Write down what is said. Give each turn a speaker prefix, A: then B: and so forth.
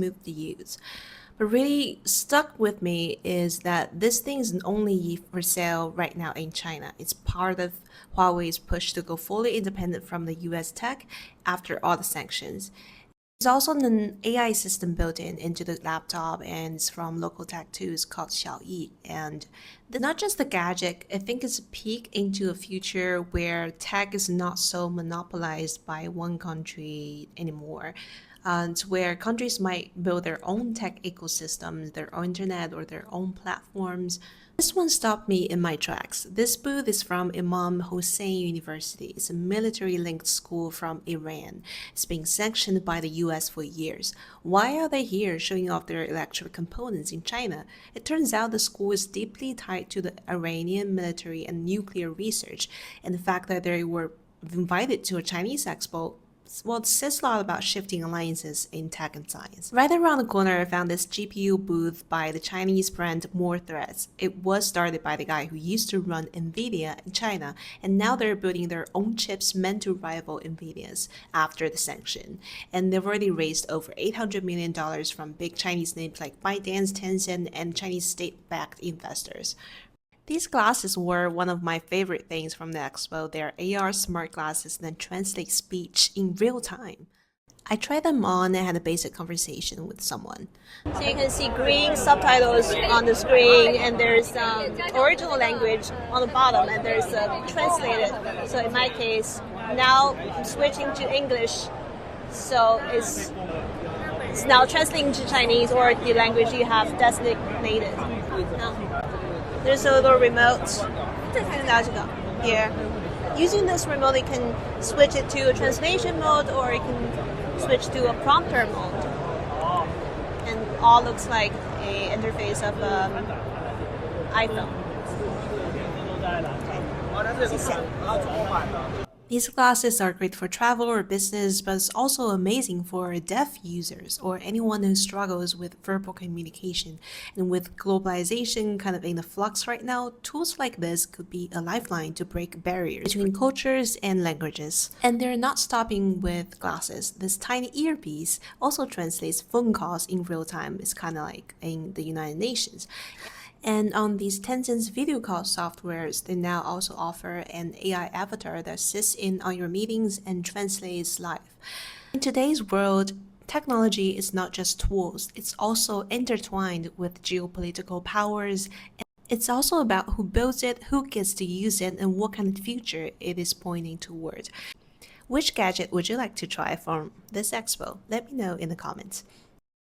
A: move to use. But really stuck with me is that this thing isn't only for sale right now in China. It's part of Huawei's push to go fully independent from the US tech after all the sanctions. There's also an AI system built into the laptop, and it's from local tech too. It's called Xiaoyi. And not just the gadget, I think it's a peek into a future where tech is not so monopolized by one country anymore. And where countries might build their own tech ecosystems, their own internet, or their own platforms. This one stopped me in my tracks. This booth is from Imam Hossein University. It's a military-linked school from Iran. It's being sanctioned by the US for years. Why are they here showing off their electric components in China? It turns out the school is deeply tied to the Iranian military and nuclear research, and the fact that they were invited to a Chinese expo, well, it says a lot about shifting alliances in tech and science. Right around the corner, I found this GPU booth by the Chinese brand More Threads. It was started by the guy who used to run NVIDIA in China, and now they're building their own chips meant to rival NVIDIA's after the sanction. And they've already raised over $800 million from big Chinese names like ByteDance, Tencent, and Chinese state-backed investors. These glasses were one of my favorite things from the expo. They're AR smart glasses that translate speech in real time. I tried them on and had a basic conversation with someone.
B: So you can see green subtitles on the screen, and there's original language on the bottom, and there's translated. So in my case, now I'm switching to English, so it's now translating to Chinese or the language you have designated. There's a little remote here. Using this remote, you can switch it to a translation mode, or you can switch to a prompter mode. And all looks like a interface of iPhone.
A: These glasses are great for travel or business, but it's also amazing for deaf users or anyone who struggles with verbal communication. And with globalization kind of in the flux right now, tools like this could be a lifeline to break barriers between cultures and languages. And they're not stopping with glasses. This tiny earpiece also translates phone calls in real time. It's kind of like in the United Nations. And on these Tencent's video call softwares, they now also offer an AI avatar that sits in on your meetings and translates live. In today's world, technology is not just tools, it's also intertwined with geopolitical powers. It's also about who builds it, who gets to use it, and what kind of future it is pointing toward. Which gadget would you like to try from this expo? Let me know in the comments.